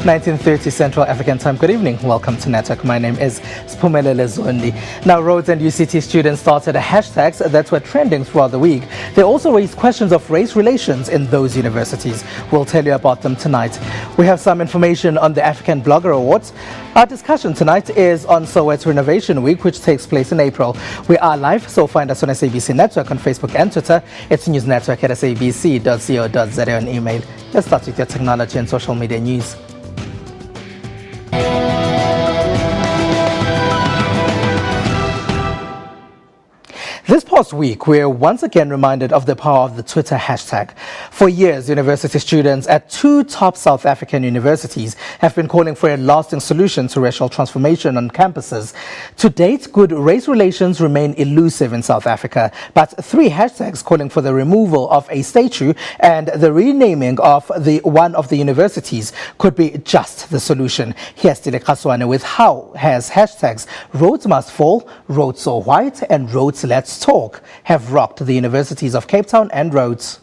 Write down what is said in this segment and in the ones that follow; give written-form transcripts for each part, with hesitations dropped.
19:30 Central African Time. Good evening. Welcome to Network. My name is Spumelele Zondi. Now, Rhodes and UCT students started hashtags that were trending throughout the week. They also raised questions of race relations in those universities. We'll tell you about them tonight. We have some information on the African Blogger Awards. Our discussion tonight is on Soweto Innovation Week, which takes place in April. We are live, so find us on SABC Network on Facebook and Twitter. It's News Network at sabc.co.za on email. Let's start with your technology and social media news. This past week, we're once again reminded of the power of the Twitter hashtag. For years, university students at two top South African universities have been calling for a lasting solution to racial transformation on campuses. To date, good race relations remain elusive in South Africa, but three hashtags calling for the removal of a statue and the renaming of one of the universities could be just the solution. Here's Tile Kaswane with how has hashtags Rhodes Must Fall, Rhodes So White and Rhodes Let's Talk have rocked the universities of Cape Town and Rhodes.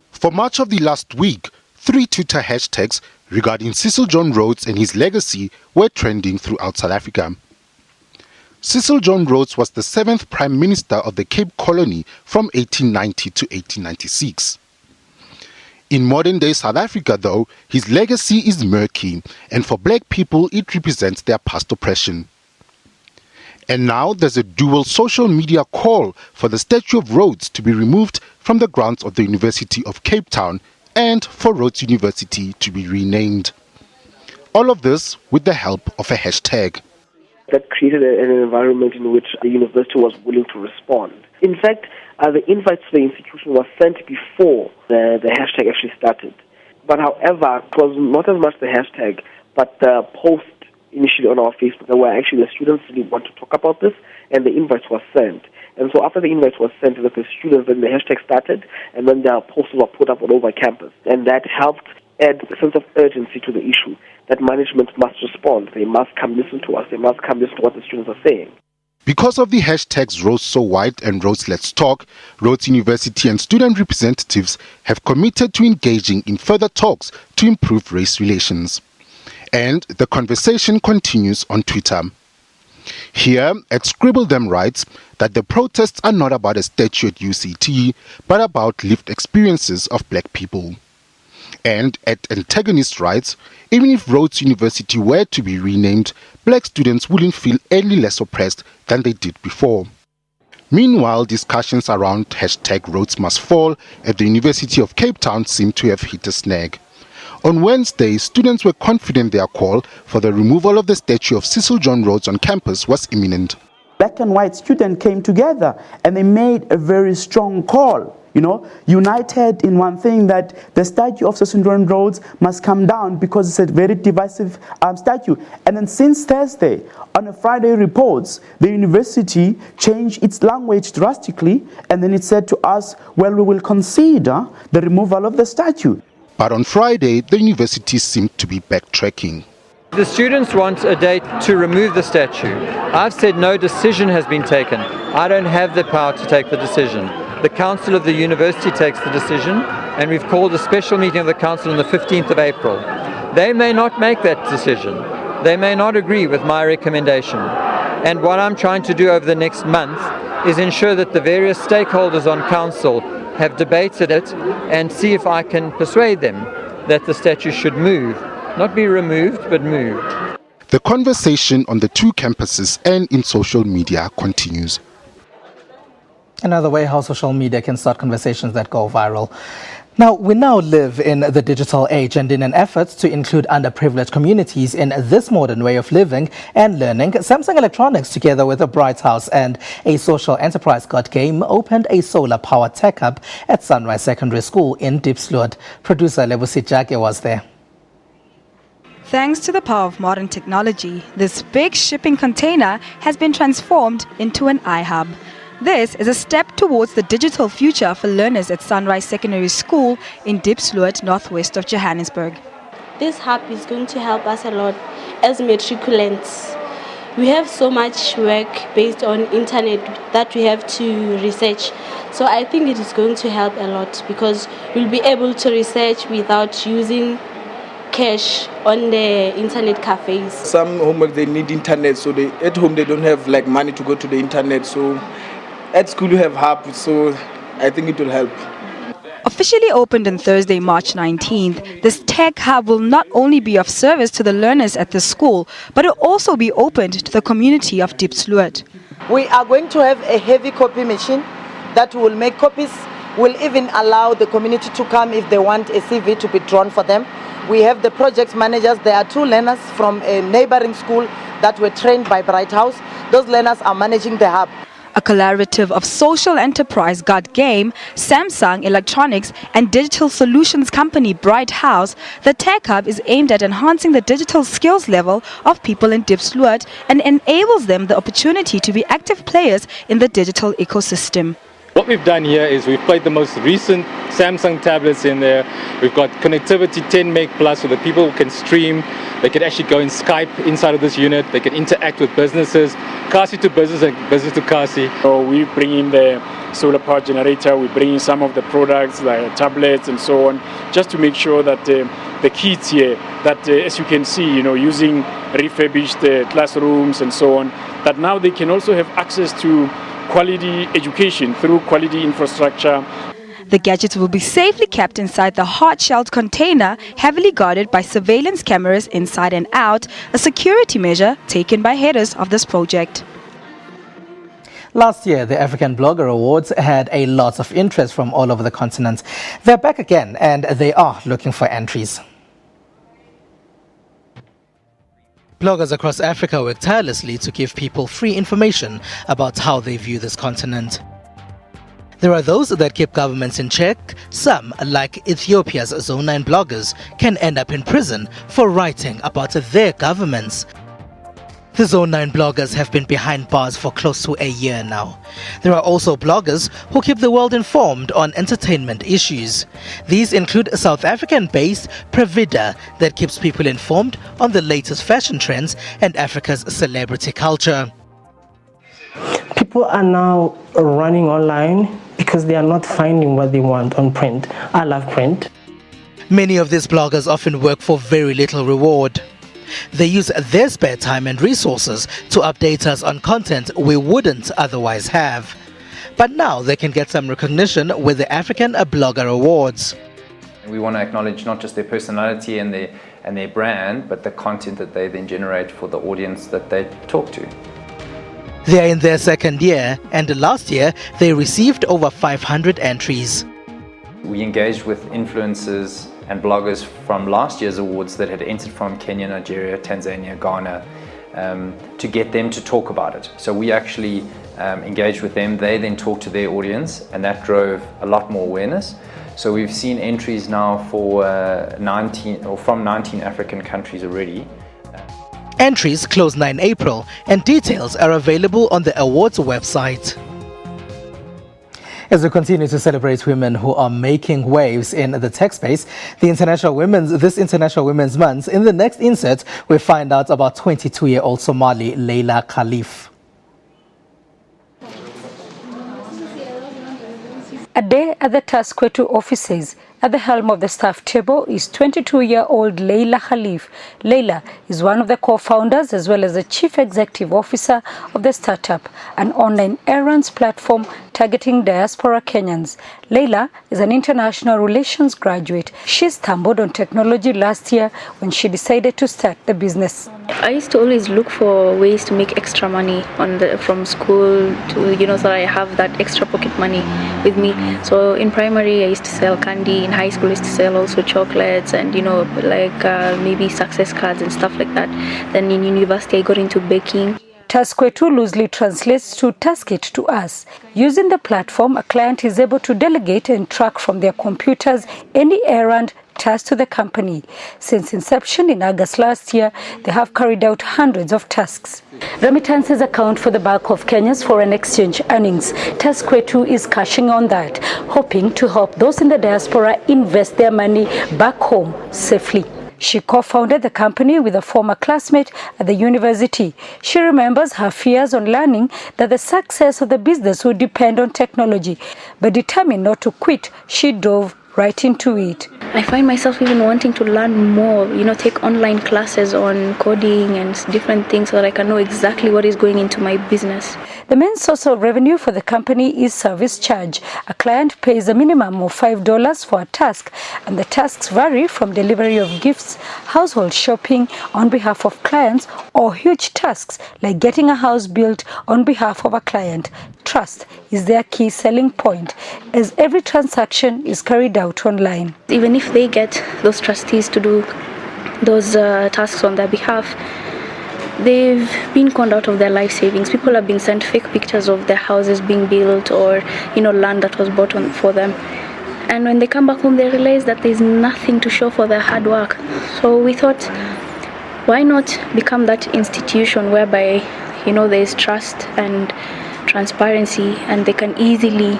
For much of the last week, three Twitter hashtags regarding Cecil John Rhodes and his legacy were trending throughout South Africa. Cecil John Rhodes was the 7th Prime Minister of the Cape Colony from 1890 to 1896. In modern-day South Africa, though, his legacy is murky, and for black people it represents their past oppression. And now there's a dual social media call for the statue of Rhodes to be removed from the grounds of the University of Cape Town and for Rhodes University to be renamed. All of this with the help of a hashtag. That created an environment in which the university was willing to respond. In fact, the invite to the institution was sent before the hashtag actually started. But however, it was not as much the hashtag, but the post initially on our Facebook, where actually the students really want to talk about this, and the invites were sent. And so after the invites were sent to the students, then the hashtag started, and then their posters were put up all over campus. And that helped add a sense of urgency to the issue, that management must respond. They must come listen to us. They must come listen to what the students are saying. Because of the hashtags Rhodes So White and Rhodes Let's Talk, Rhodes University and student representatives have committed to engaging in further talks to improve race relations. And the conversation continues on Twitter. Here, at Scribble Them writes that the protests are not about a statue at UCT, but about lived experiences of black people. And at Antagonist writes, even if Rhodes University were to be renamed, black students wouldn't feel any less oppressed than they did before. Meanwhile, discussions around hashtag Rhodes Must Fall at the University of Cape Town seem to have hit a snag. On Wednesday, students were confident their call for the removal of the statue of Cecil John Rhodes on campus was imminent. Black and white students came together and they made a very strong call, united in one thing, that the statue of Cecil John Rhodes must come down because it's a very divisive statue. And then since Thursday, on a Friday reports, the university changed its language drastically, and then it said to us, well, we will consider the removal of the statue. But on Friday, the university seemed to be backtracking. The students want a date to remove the statue. I've said no decision has been taken. I don't have the power to take the decision. The council of the university takes the decision, and we've called a special meeting of the council on the 15th of April. They may not make that decision. They may not agree with my recommendation. And what I'm trying to do over the next month is ensure that the various stakeholders on council have debated it and see if I can persuade them that the statue should move, not be removed, but moved. The conversation on the two campuses and in social media continues. Another way how social media can start conversations that go viral. We now live in the digital age, and in an effort to include underprivileged communities in this modern way of living and learning, Samsung Electronics, together with a Bright House and a social enterprise God Game, opened a solar-powered tech hub at Sunrise Secondary School in Diepsloot. Producer Lebusi Jake was there. Thanks to the power of modern technology, this big shipping container has been transformed into an iHub. This is a step towards the digital future for learners at Sunrise Secondary School in Diepsloot, northwest of Johannesburg. This hub is going to help us a lot as matriculants. We have so much work based on internet that we have to research. So I think it is going to help a lot because we'll be able to research without using cash on the internet cafes. Some homework they need internet, so at home they don't have like money to go to the internet. So at school you have hub, so I think it will help. Officially opened on Thursday, March 19th, this tech hub will not only be of service to the learners at the school, but it will also be opened to the community of Diepsloot. We are going to have a heavy copy machine that will make copies. Will even allow the community to come if they want a CV to be drawn for them. We have the project managers. There are 2 learners from a neighboring school that were trained by Bright House. Those learners are managing the hub. A collaborative of social enterprise God Game, Samsung Electronics and digital solutions company Bright House, the Tech Hub is aimed at enhancing the digital skills level of people in Diepsloot and enables them the opportunity to be active players in the digital ecosystem. What we've done here is we've played the most recent Samsung tablets in there. We've got connectivity 10 meg plus so that people can stream. They can actually go in Skype inside of this unit. They can interact with businesses, Kasi to business and business to Kasi. So we bring in the solar power generator, we bring in some of the products like tablets and so on, just to make sure that the kids here, that as you can see, using refurbished classrooms and so on, that now they can also have access to quality education through quality infrastructure. The gadgets will be safely kept inside the hard-shelled container, heavily guarded by surveillance cameras inside and out, a security measure taken by headers of this project. Last year, the African Blogger Awards had a lot of interest from all over the continent. They're back again and they are looking for entries. Bloggers across Africa work tirelessly to give people free information about how they view this continent. There are those that keep governments in check. Some, like Ethiopia's Zone 9 bloggers, can end up in prison for writing about their governments. The Zone 9 bloggers have been behind bars for close to a year now. There are also bloggers who keep the world informed on entertainment issues. These include South African-based Pravida that keeps people informed on the latest fashion trends and Africa's celebrity culture. People are now running online because they are not finding what they want on print. I love print. Many of these bloggers often work for very little reward. They use their spare time and resources to update us on content we wouldn't otherwise have. But now they can get some recognition with the African Blogger Awards. We want to acknowledge not just their personality and their brand, but the content that they then generate for the audience that they talk to. They are in their second year, and last year they received over 500 entries. We engaged with influencers and bloggers from last year's awards that had entered from Kenya, Nigeria, Tanzania, Ghana, to get them to talk about it. So we actually engaged with them. They then talked to their audience, and that drove a lot more awareness. So we've seen entries now for from 19 African countries already. Entries close 9 April, and details are available on the awards website. As we continue to celebrate women who are making waves in the tech space, this International Women's Month, in the next insert, we find out about 22-year-old Somali Leila Khalif. A day at the Soweto offices. At the helm of the staff table is 22-year-old Leila Khalif. Leila is one of the co-founders as well as the chief executive officer of the startup, an online errands platform targeting diaspora Kenyans. Leila is an international relations graduate. She stumbled on technology last year when she decided to start the business. I used to always look for ways to make extra money from school to, so that I have that extra pocket money with me. So in primary, I used to sell candy. In high school, I used to sell also chocolates and, maybe success cards and stuff like that. Then in university, I got into baking. Soweto loosely translates to task it to us. Using the platform, a client is able to delegate and track from their computers any errand tasked to the company. Since inception in August last year, they have carried out hundreds of tasks. Remittances account for the bulk of Kenya's foreign exchange earnings. Soweto is cashing on that, hoping to help those in the diaspora invest their money back home safely. She co-founded the company with a former classmate at the university. She remembers her fears on learning that the success of the business would depend on technology, but determined not to quit, she dove right into it. I find myself even wanting to learn more, take online classes on coding and different things so that I can know exactly what is going into my business. The main source of revenue for the company is service charge. A client pays a minimum of $5 for a task, and the tasks vary from delivery of gifts, household shopping on behalf of clients, or huge tasks like getting a house built on behalf of a client. Trust is their key selling point, as every transaction is carried out online. Even if they get those trustees to do those tasks on their behalf, they've been conned out of their life savings. People have been sent fake pictures of their houses being built or, land that was bought for them. And when they come back home, they realize that there's nothing to show for their hard work. So we thought, why not become that institution whereby, there's trust and transparency, and they can easily,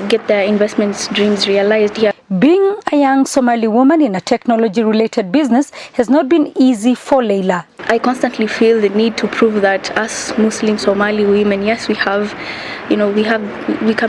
get their investments dreams realized here. Being a young Somali woman in a technology-related business has not been easy for Leila. I constantly feel the need to prove that us Muslim Somali women, yes, we can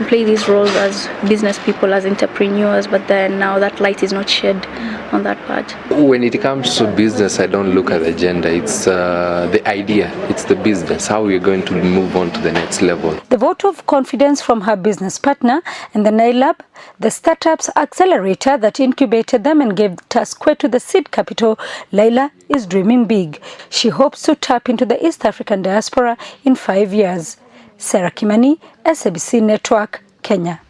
play these roles as business people, as entrepreneurs, but then now that light is not shed on that part. When it comes to business, I don't look at the gender. It's the idea, it's the business, how we're going to move on to the next level. The vote of confidence from her business partner and the NILAB, the startups accelerator that incubated them and gave Soweto the seed capital, Leila is dreaming big. She hopes to tap into the East African diaspora in 5 years. Sarah Kimani, SABC Network, Kenya.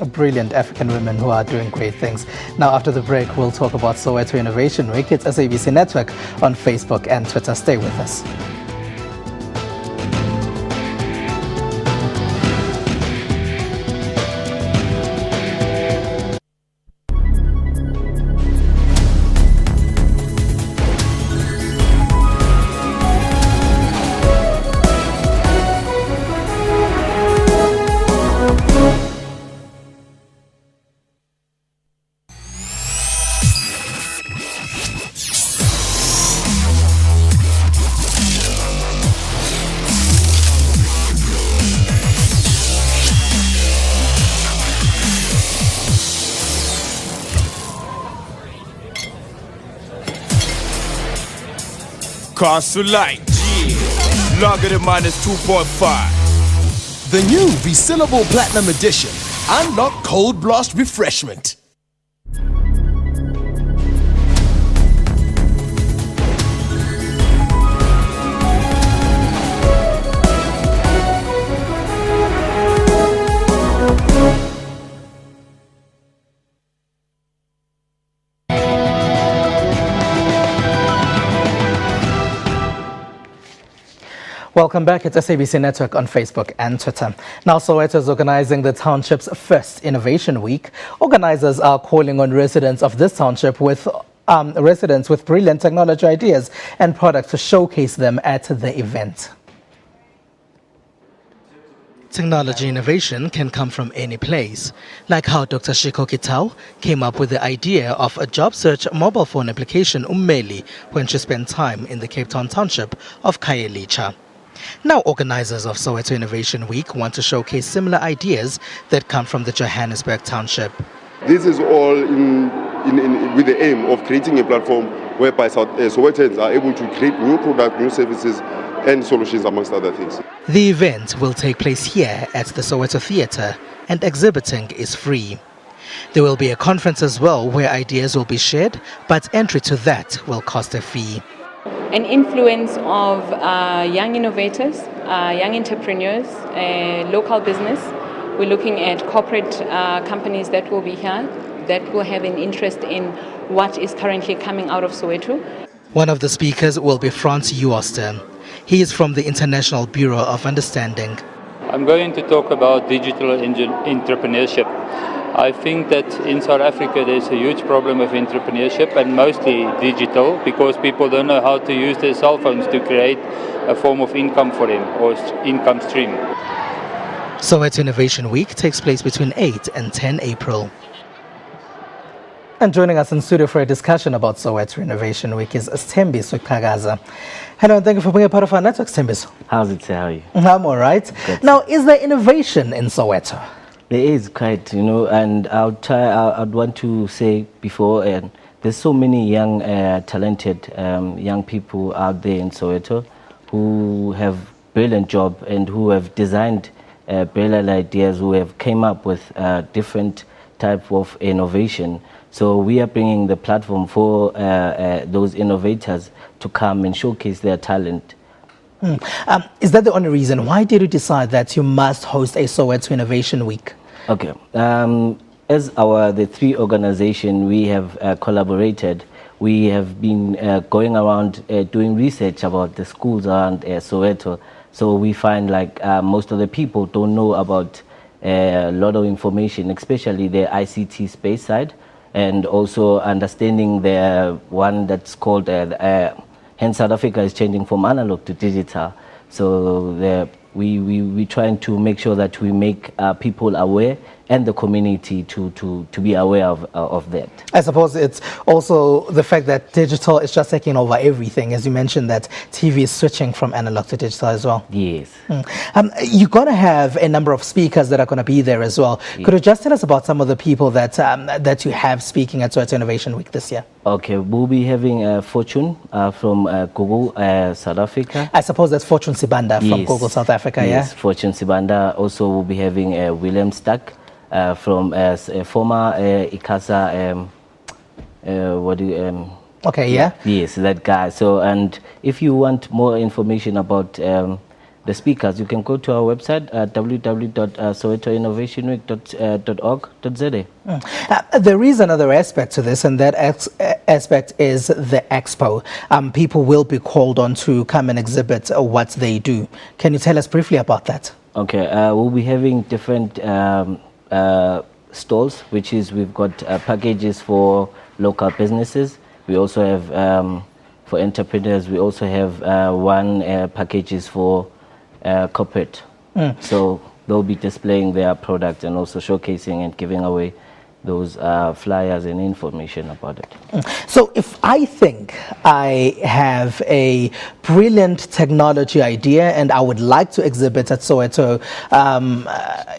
Brilliant African women who are doing great things. Now, after the break, we'll talk about Soweto Innovation Week. It's SABC Network on Facebook and Twitter. Stay with us. Castle Light, yeah. Longer than -2.5. The new Resealable Platinum Edition. Unlock Cold Blast Refreshment. Welcome back. It's SABC Network on Facebook and Twitter. Now, Soweto is organizing the township's first Innovation Week. Organizers are calling on residents of this township with brilliant technology ideas and products to showcase them at the event. Technology innovation can come from any place, like how Dr. Shiko Kitao came up with the idea of a job search mobile phone application Ummeli when she spent time in the Cape Town township of Khayelitsha. Now, organizers of Soweto Innovation Week want to showcase similar ideas that come from the Johannesburg township. This is all with the aim of creating a platform whereby Sowetans are able to create new products, new services and solutions, amongst other things. The event will take place here at the Soweto Theatre, and exhibiting is free. There will be a conference as well where ideas will be shared, but entry to that will cost a fee. An influence of young innovators, young entrepreneurs, local business. We're looking at corporate companies that will be here, that will have an interest in what is currently coming out of Soweto. One of the speakers will be Frans Uoster. He is from the International Bureau of Understanding. I'm going to talk about digital entrepreneurship. I think that in South Africa there's a huge problem of entrepreneurship, and mostly digital, because people don't know how to use their cell phones to create a form of income for them, or income stream. Soweto Innovation Week takes place between 8 and 10 April. And joining us in studio for a discussion about Soweto Innovation Week is Sthembiso Kagaza. Hello, and thank you for being a part of our network, Sthembiso. How's it, how are you? I'm all right. Good. Now, is there innovation in Soweto? There is quite, and I'd want to say before, and there's so many young, talented young people out there in Soweto who have brilliant job and who have designed brilliant ideas, who have came up with different type of innovation. So we are bringing the platform for those innovators to come and showcase their talent. Is that the only reason? Why did you decide that you must host a Soweto Innovation Week? Okay. As the three organizations, we have collaborated. We have been going around doing research about the schools around Soweto. So we find like most of the people don't know about a lot of information, especially the ICT space side, and also understanding the one that's called, hence South Africa is changing from analog to digital. So we're trying to make sure that we make people aware and the community to be aware of that. I suppose it's also the fact that digital is just taking over everything. As you mentioned, that TV is switching from analog to digital as well. Yes. You're going to have a number of speakers that are going to be there as well. Could you just tell us about some of the people that you have speaking at Soweto Innovation Week this year? Okay, we'll be having Fortune from Google, South Africa. I suppose that's Fortune Sibanda from Google, South Africa, yes, Fortune Sibanda. Also, we'll be having William Stack from former ICASA. Okay, yeah. Yes, that guy. So, and if you want more information about the speakers, you can go to our website at www.sowetoinnovationweek.org.za. There is another aspect to this, and that aspect is the expo. People will be called on to come and exhibit what they do. Can you tell us briefly about that? Okay, we'll be having different stalls, which is we've got packages for local businesses. We also have for entrepreneurs. We also have one packages for corporate. So they'll be displaying their products and also showcasing and giving away those flyers and information about it. So if I think I have a brilliant technology idea and I would like to exhibit at Soweto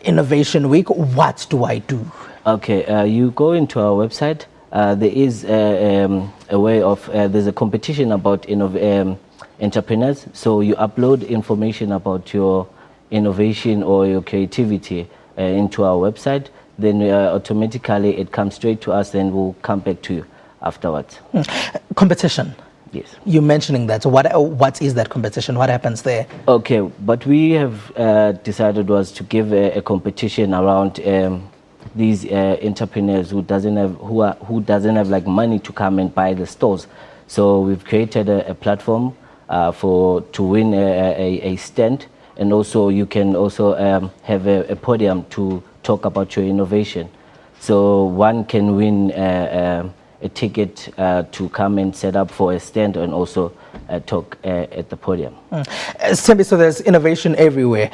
Innovation Week, what do I do? Okay, you go into our website. There is a way of, there's a competition about entrepreneurs. So you upload information about your innovation or your creativity into our website. Then automatically it comes straight to us and we'll come back to you afterwards. Competition. Yes. You're mentioning that. What is that competition? What happens there? Okay, what we have decided was to give a competition around these entrepreneurs who doesn't have like money to come and buy the stores. So we've created a platform to win a stand, and also you can also have a podium to talk about your innovation. So one can win a ticket to come and set up for a stand and also talk at the podium. Thembi, so there's innovation everywhere.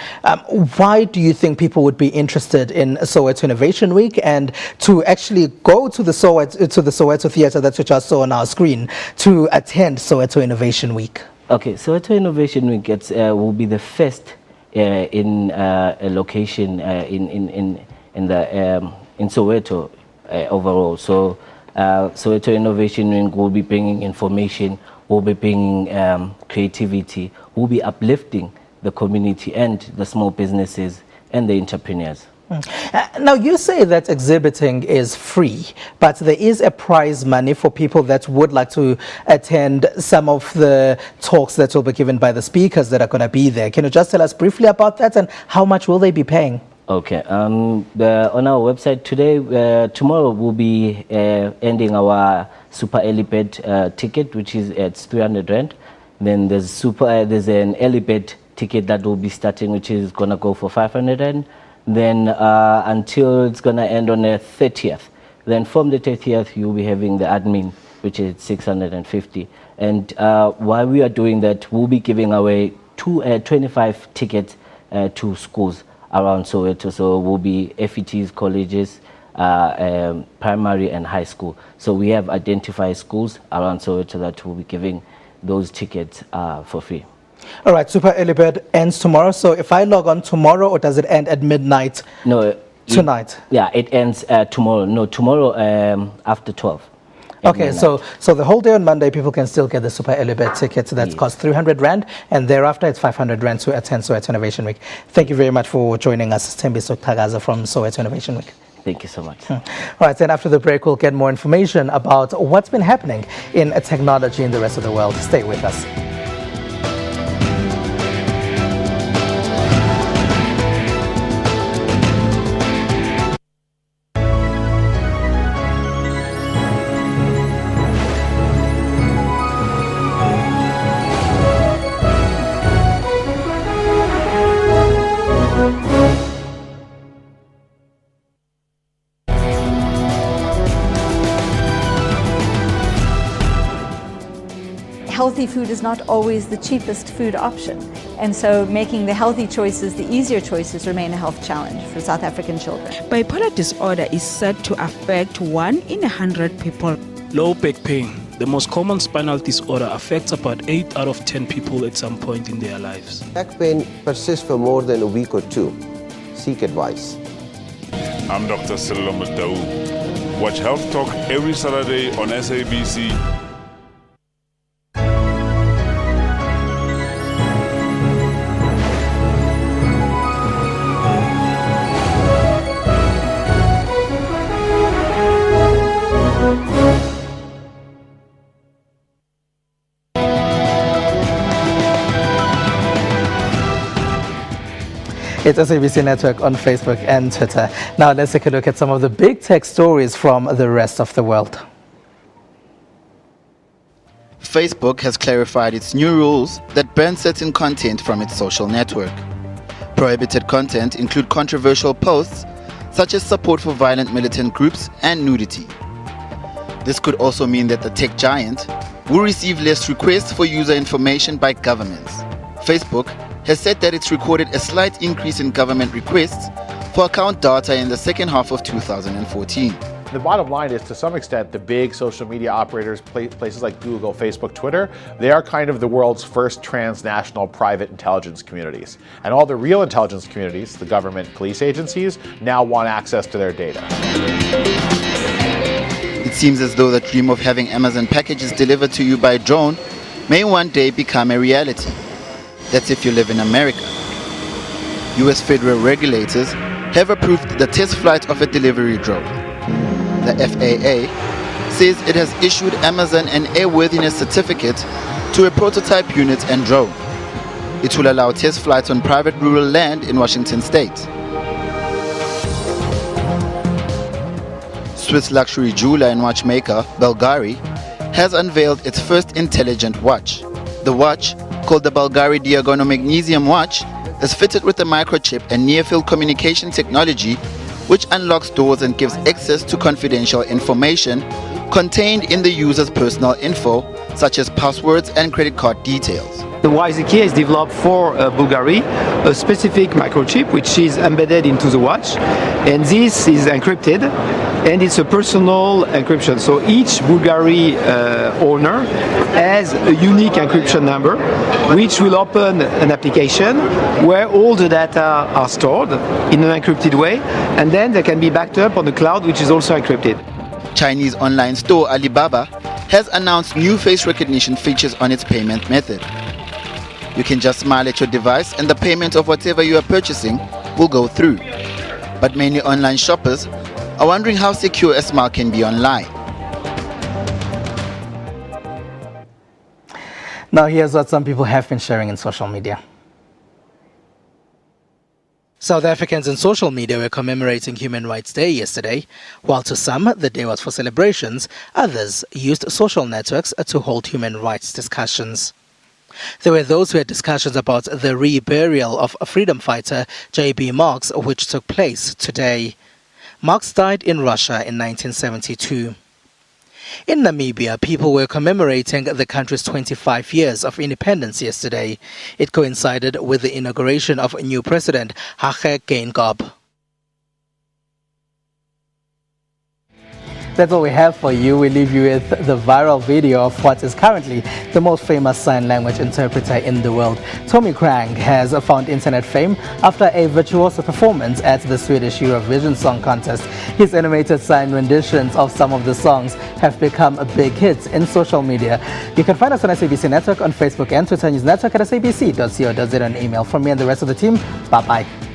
Why do you think people would be interested in Soweto Innovation Week and to actually go to the Soweto Theatre that we just saw on our screen to attend Soweto Innovation Week? Okay, Soweto Innovation Week will be the first in a location in Soweto overall. So Soweto Innovation Week will be bringing information, will be bringing creativity, will be uplifting the community and the small businesses and the entrepreneurs. Now, you say that exhibiting is free, but there is a prize money for people that would like to attend some of the talks that will be given by the speakers that are going to be there. Can you just tell us briefly about that and how much will they be paying? Okay, on our website today, tomorrow we'll be ending our super early bird ticket, which is at 300 Rand. Then there's an early bird ticket that will be starting, which is gonna go for 500 Rand. Then until it's gonna end on the 30th. Then from the 30th, you'll be having the admin, which is 650. And while we are doing that, we'll be giving away 25 tickets to schools around Soweto. So we'll be FETs, colleges, primary and high school. So we have identified schools around Soweto that will be giving those tickets for free. All right, Super Early Bird ends tomorrow. So if I log on tomorrow, or does it end at midnight? No, Tonight? It ends tomorrow. No, tomorrow after 12. Okay, so the whole day on Monday, people can still get the Super Early Bird ticket that costs 300 Rand, and thereafter it's 500 Rand to attend Soweto Innovation Week. Thank you very much for joining us, Thembiso Tagaza from Soweto Innovation Week. Thank you so much. All right, then after the break, we'll get more information about what's been happening in technology in the rest of the world. Stay with us. Healthy food is not always the cheapest food option. And so making the healthy choices, the easier choices, remain a health challenge for South African children. Bipolar disorder is said to affect 1 in 100 people. Low back pain, the most common spinal disorder, affects about 8 out of 10 people at some point in their lives. Back pain persists for more than a week or two. Seek advice. I'm Dr. Silo Mutau. Watch Health Talk every Saturday on SABC. It's SABC Network on Facebook and Twitter. Now let's take a look at some of the big tech stories from the rest of the world. Facebook has clarified its new rules that ban certain content from its social network. Prohibited content include controversial posts such as support for violent militant groups and nudity. This could also mean that the tech giant will receive less requests for user information by governments. Facebook has said that it's recorded a slight increase in government requests for account data in the second half of 2014. The bottom line is, to some extent, the big social media operators, places like Google, Facebook, Twitter, they are kind of the world's first transnational private intelligence communities. And all the real intelligence communities, the government, police agencies, now want access to their data. It seems as though the dream of having Amazon packages delivered to you by drone may one day become a reality. That's if you live in America. US federal regulators have approved the test flight of a delivery drone. The FAA says it has issued Amazon an airworthiness certificate to a prototype unit and drone. It will allow test flights on private rural land in Washington state. Swiss luxury jeweler and watchmaker Bulgari has unveiled its first intelligent watch. The watch, called the Bulgari Diagonal Magnesium watch, is fitted with a microchip and near-field communication technology which unlocks doors and gives access to confidential information contained in the user's personal info, such as passwords and credit card details. The YZK is developed for Bulgari, a specific microchip which is embedded into the watch, and this is encrypted, and it's a personal encryption. So each Bulgari owner has a unique encryption number which will open an application where all the data are stored in an encrypted way, and then they can be backed up on the cloud, which is also encrypted. Chinese online store Alibaba has announced new face recognition features on its payment method. You can just smile at your device and the payment of whatever you are purchasing will go through. But many online shoppers are wondering how secure a smile can be online. Now here's what some people have been sharing in social media. South Africans in social media were commemorating Human Rights Day yesterday. While to some, the day was for celebrations, others used social networks to hold human rights discussions. There were those who had discussions about the reburial of freedom fighter J.B. Marks, which took place today. Marks died in Russia in 1972. In Namibia, people were commemorating the country's 25 years of independence yesterday. It coincided with the inauguration of new President Hage Geingob. That's all we have for you. We leave you with the viral video of what is currently the most famous sign language interpreter in the world. Tommy Krang has found internet fame after a virtuoso performance at the Swedish Eurovision Song Contest. His animated sign renditions of some of the songs have become a big hit in social media. You can find us on SABC Network on Facebook and Twitter, News Network at sabc.co.za, and email from me and the rest of the team. Bye-bye.